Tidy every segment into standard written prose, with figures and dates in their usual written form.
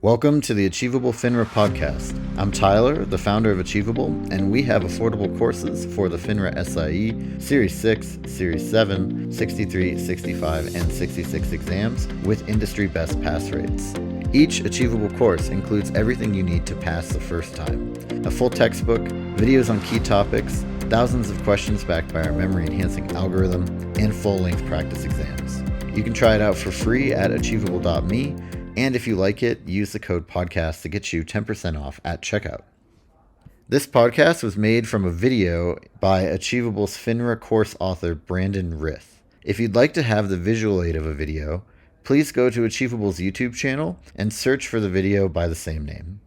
Welcome to the Achievable FINRA podcast. I'm Tyler, the founder of Achievable, and we have affordable courses for the FINRA SIE, Series 6, Series 7, 63, 65, and 66 exams with industry best pass rates. Each Achievable course includes everything you need to pass the first time. A full textbook, videos on key topics, thousands of questions backed by our memory-enhancing algorithm, and full-length practice exams. You can try it out for free at achievable.me. And if you like it, use the code podcast to get you 10% off at checkout. This podcast was made from a video by Achievable's FINRA course author, Brandon Rith. If you'd like to have the visual aid of a video, please go to Achievable's YouTube channel and search for the video by the same name.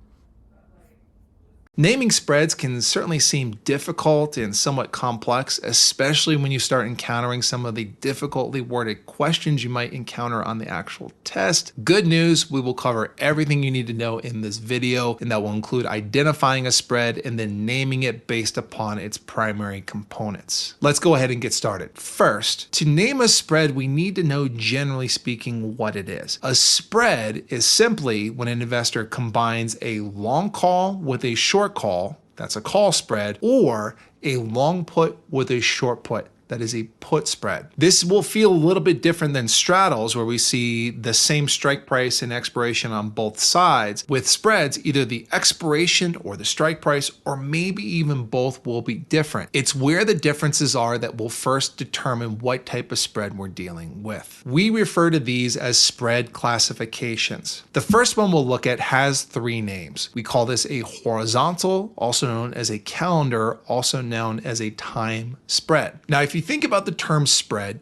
Naming spreads can certainly seem difficult and somewhat complex, especially when you start encountering some of the difficultly worded questions you might encounter on the actual test. Good news, we will cover everything you need to know in this video, and that will include identifying a spread and then naming it based upon its primary components. Let's go ahead and get started. First, to name a spread, we need to know, generally speaking, what it is. A spread is simply when an investor combines a long call with a short call, that's a call spread, or a long put with a short put. That is a put spread. This will feel a little bit different than straddles, where we see the same strike price and expiration on both sides. With spreads, either the expiration or the strike price, or maybe even both, will be different. It's where the differences are that will first determine what type of spread we're dealing with. We refer to these as spread classifications. The first one we'll look at has three names. We call this a horizontal, also known as a calendar, also known as a time spread. Now, if you think about the term spread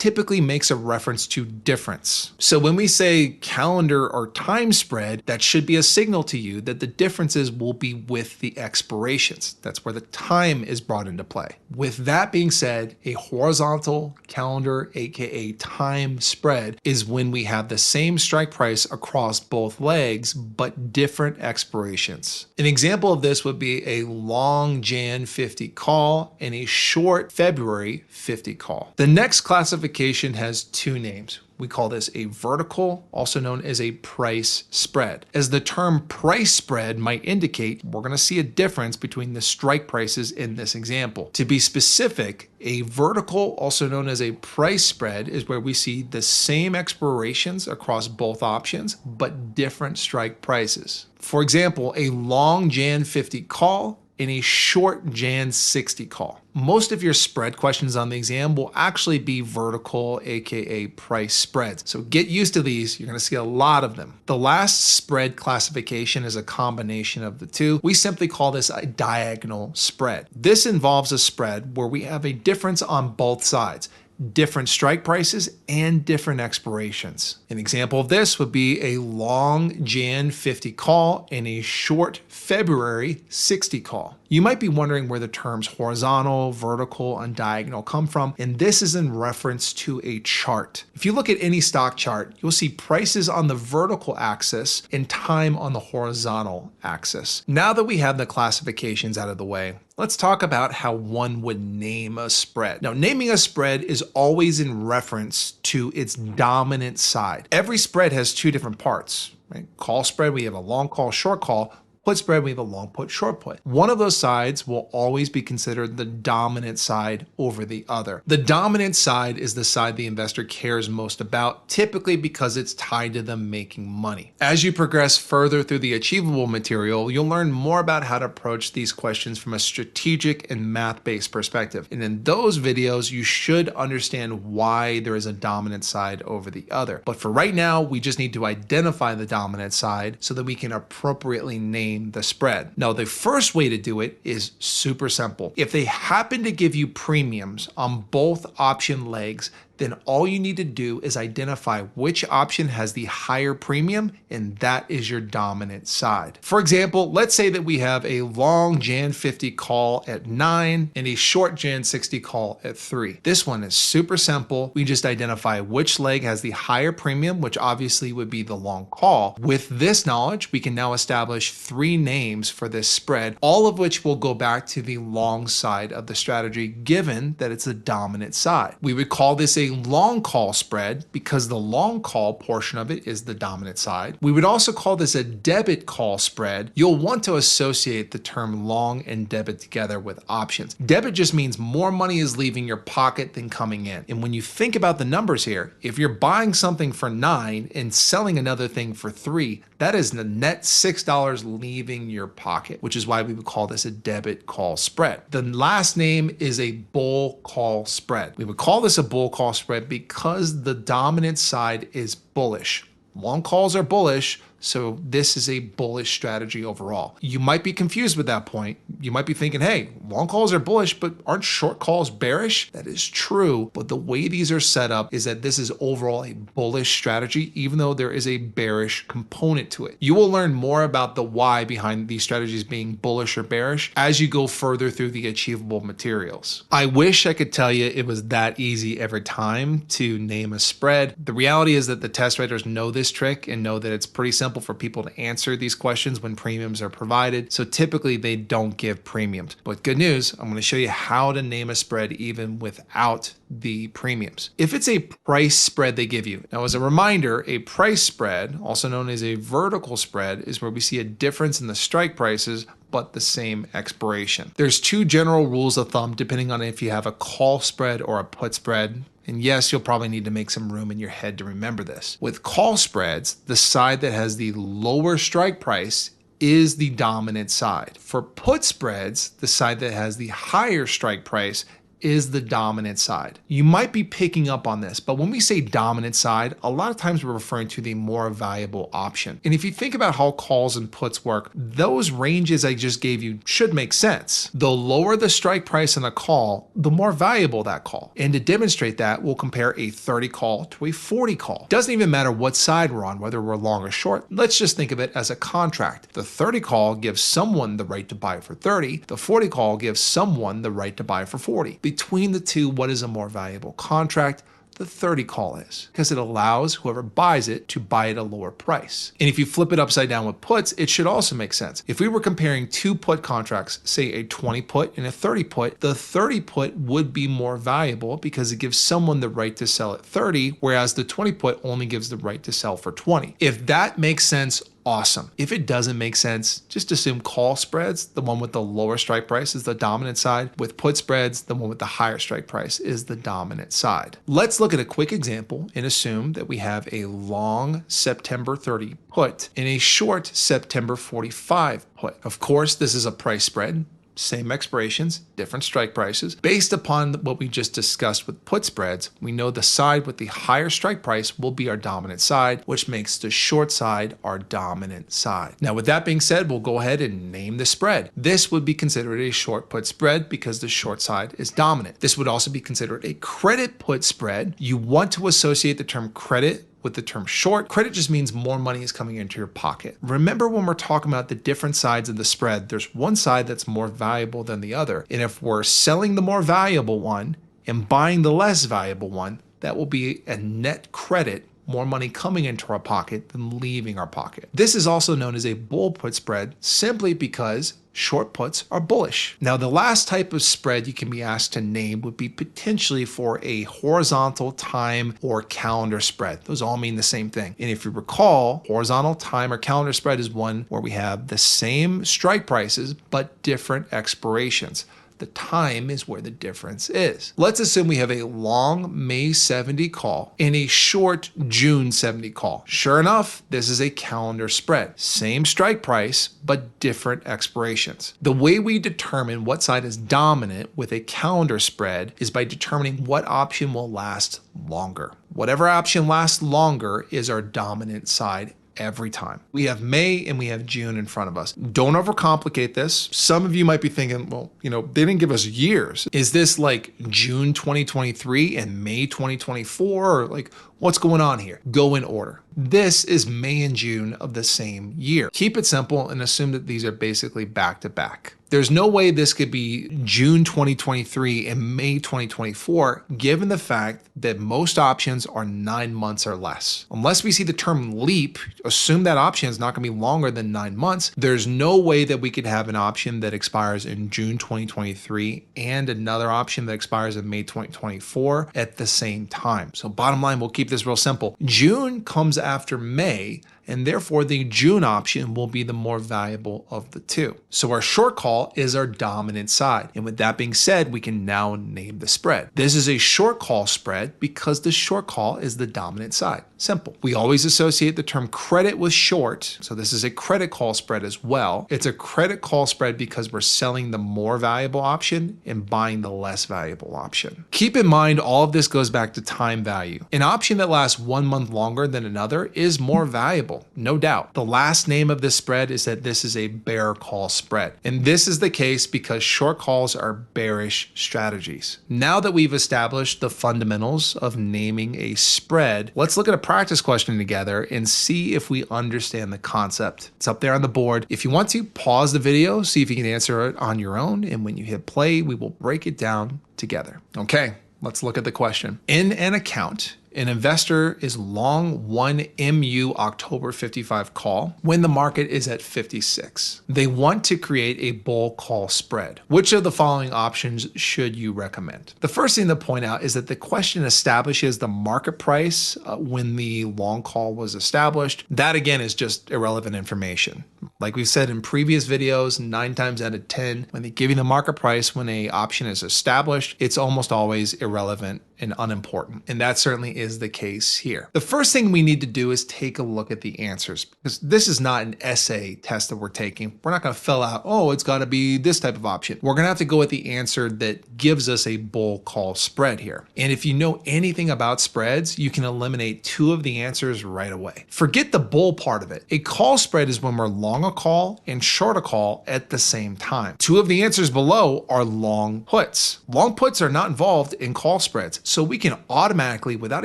typically makes a reference to difference. So when we say calendar or time spread, that should be a signal to you that the differences will be with the expirations. That's where the time is brought into play. With that being said, a horizontal calendar, aka time spread, is when we have the same strike price across both legs, but different expirations. An example of this would be a long Jan 50 call and a short February 50 call. The next classification has two names. We call this a vertical, also known as a price spread. As the term price spread might indicate, we're going to see a difference between the strike prices in this example. To be specific, a vertical, also known as a price spread, is where we see the same expirations across both options, but different strike prices. For example, a long Jan 50 call and a short Jan 60 call. Most of your spread questions on the exam will actually be vertical, aka price spreads. So get used to these. You're going to see a lot of them. The last spread classification is a combination of the two. We simply call this a diagonal spread. This involves a spread where we have a difference on both sides, different strike prices and different expirations. An example of this would be a long Jan 50 call and a short February 60 call. You might be wondering where the terms horizontal, vertical, and diagonal come from, and this is in reference to a chart. If you look at any stock chart, you'll see prices on the vertical axis and time on the horizontal axis. Now that we have the classifications out of the way, let's talk about how one would name a spread. Now, naming a spread is always in reference to its dominant side. Every spread has two different parts, right? Call spread, we have a long call, short call. Put spread, we have a long put, short put. One of those sides will always be considered the dominant side over the other. The dominant side is the side the investor cares most about, typically because it's tied to them making money. As you progress further through the Achievable material, you'll learn more about how to approach these questions from a strategic and math-based perspective. And in those videos, you should understand why there is a dominant side over the other. But for right now, we just need to identify the dominant side so that we can appropriately name the spread. Now, the first way to do it is super simple. If they happen to give you premiums on both option legs, then all you need to do is identify which option has the higher premium, and that is your dominant side. For example, let's say that we have a long Jan 50 call at 9 and a short Jan 60 call at 3. This one is super simple. We just identify which leg has the higher premium, which obviously would be the long call. With this knowledge, we can now establish three names for this spread, all of which will go back to the long side of the strategy, given that it's the dominant side. We would call this a long call spread because the long call portion of it is the dominant side. We would also call this a debit call spread. You'll want to associate the term long and debit together with options. Debit just means more money is leaving your pocket than coming in. And when you think about the numbers here, if you're buying something for $9 and selling another thing for $3, that is the net $6 leaving your pocket, which is why we would call this a debit call spread. The last name is a bull call spread. We would call this a bull call spread because the dominant side is bullish. Long calls are bullish, so this is a bullish strategy overall. You might be confused with that point. You might be thinking, hey, long calls are bullish, but aren't short calls bearish? That is true, but the way these are set up is that this is overall a bullish strategy, even though there is a bearish component to it. You will learn more about the why behind these strategies being bullish or bearish as you go further through the achievable materials. I wish I could tell you it was that easy every time to name a spread. The reality is that the test writers know this trick and know that it's pretty simple for people to answer these questions when premiums are provided. So typically they don't give premiums. But good news, I'm going to show you how to name a spread even without the premiums. If it's a price spread they give you. Now, as a reminder, a price spread, also known as a vertical spread, is where we see a difference in the strike prices but the same expiration. There's two general rules of thumb depending on if you have a call spread or a put spread. And yes, you'll probably need to make some room in your head to remember this. With call spreads, the side that has the lower strike price is the dominant side. For put spreads, the side that has the higher strike price is the dominant side. You might be picking up on this, but when we say dominant side, a lot of times we're referring to the more valuable option. And if you think about how calls and puts work, those ranges I just gave you should make sense. The lower the strike price on a call, the more valuable that call. And to demonstrate that, we'll compare a 30 call to a 40 call. Doesn't even matter what side we're on, whether we're long or short. Let's just think of it as a contract. The 30 call gives someone the right to buy for 30. The 40 call gives someone the right to buy for 40. Between the two, what is a more valuable contract? The 30 call is, because it allows whoever buys it to buy at a lower price. And if you flip it upside down with puts, it should also make sense. If we were comparing two put contracts, say a 20 put and a 30 put, the 30 put would be more valuable because it gives someone the right to sell at 30, whereas the 20 put only gives the right to sell for 20. If that makes sense, awesome. If it doesn't make sense, just assume call spreads, the one with the lower strike price is the dominant side. With put spreads, the one with the higher strike price is the dominant side. Let's look at a quick example and assume that we have a long September 30 put and a short September 45 put. Of course, this is a price spread. Same expirations, different strike prices. Based upon what we just discussed with put spreads, we know the side with the higher strike price will be our dominant side, which makes the short side our dominant side. Now, with that being said, we'll go ahead and name the spread. This would be considered a short put spread because the short side is dominant. This would also be considered a credit put spread. You want to associate the term credit with the term short. Credit just means more money is coming into your pocket. Remember, when we're talking about the different sides of the spread, there's one side that's more valuable than the other. And if we're selling the more valuable one and buying the less valuable one, that will be a net credit, more money coming into our pocket than leaving our pocket. This is also known as a bull put spread simply because short puts are bullish. Now, the last type of spread you can be asked to name would be potentially for a horizontal time or calendar spread. Those all mean the same thing. And if you recall, horizontal time or calendar spread is one where we have the same strike prices, but different expirations. The time is where the difference is. Let's assume we have a long May 70 call and a short June 70 call. Sure enough, this is a calendar spread. Same strike price, but different expirations. The way we determine what side is dominant with a calendar spread is by determining what option will last longer. Whatever option lasts longer is our dominant side every time. We have May and we have June in front of us. Don't overcomplicate this. Some of you might be thinking, well, they didn't give us years. Is this like June 2023 and May 2024? Or like, What's going on here? Go in order. This is May and June of the same year. Keep it simple and assume that these are basically back to back. There's no way this could be June 2023 and May 2024, given the fact that most options are 9 months or less. Unless we see the term leap, assume that option is not going to be longer than 9 months. There's no way that we could have an option that expires in June 2023 and another option that expires in May 2024 at the same time. So bottom line, we'll keep this real simple. June comes after May, and therefore the June option will be the more valuable of the two. So our short call is our dominant side. And with that being said, we can now name the spread. This is a short call spread because the short call is the dominant side. Simple. We always associate the term credit with short. So this is a credit call spread as well. It's a credit call spread because we're selling the more valuable option and buying the less valuable option. Keep in mind, all of this goes back to time value. An option that lasts 1 month longer than another is more valuable. No doubt. The last name of this spread is that this is a bear call spread. And this is the case because short calls are bearish strategies. Now that we've established the fundamentals of naming a spread, let's look at a practice question together and see if we understand the concept. It's up there on the board. If you want to, pause the video, see if you can answer it on your own. And when you hit play, we will break it down together. Okay, let's look at the question. In an account, an investor is long 1 MU October 55 call when the market is at 56. They want to create a bull call spread. Which of the following options should you recommend? The first thing to point out is that the question establishes the market price when the long call was established. That again is just irrelevant information. Like we said in previous videos, 9 times out of 10, when they give you the market price when an option is established, it's almost always irrelevant and unimportant. And that certainly is the case here. The first thing we need to do is take a look at the answers, because this is not an essay test that we're taking. We're not going to fill out, oh, it's got to be this type of option. We're going to have to go with the answer that gives us a bull call spread here. And if you know anything about spreads, you can eliminate 2 of the answers right away. Forget the bull part of it. A call spread is when we're long a call and short a call at the same time. 2 of the answers below are long puts. Long puts are not involved in call spreads. So we can automatically, without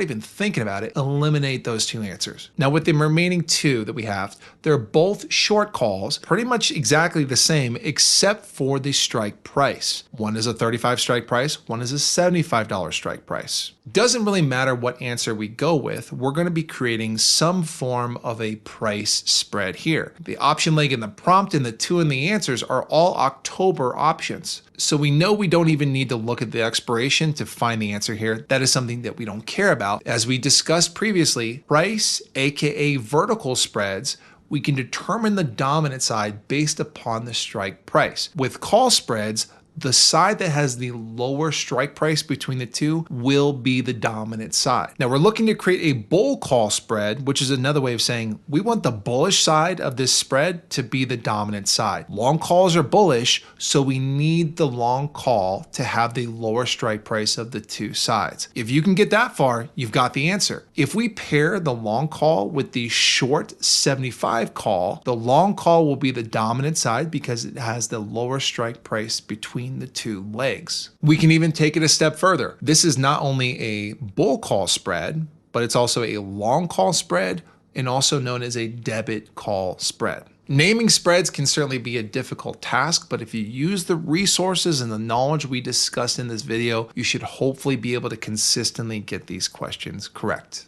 even thinking about it, eliminate those 2 answers. Now with the remaining 2 that we have, they're both short calls, pretty much exactly the same except for the strike price. One is a $35 strike price, one is a $75 strike price. Doesn't really matter what answer we go with, we're going to be creating some form of a price spread here. The option leg in the prompt and the 2 in the answers are all October options. So we know we don't even need to look at the expiration to find the answer here. That is something that we don't care about. As we discussed previously, price, aka vertical spreads, we can determine the dominant side based upon the strike price. With call spreads, the side that has the lower strike price between the 2 will be the dominant side. Now we're looking to create a bull call spread, which is another way of saying we want the bullish side of this spread to be the dominant side. Long calls are bullish, so we need the long call to have the lower strike price of the 2 sides. If you can get that far, you've got the answer. If we pair the long call with the short 75 call, the long call will be the dominant side because it has the lower strike price between the 2 legs. We can even take it a step further. This is not only a bull call spread, but it's also a long call spread and also known as a debit call spread. Naming spreads can certainly be a difficult task, but if you use the resources and the knowledge we discussed in this video, you should hopefully be able to consistently get these questions correct.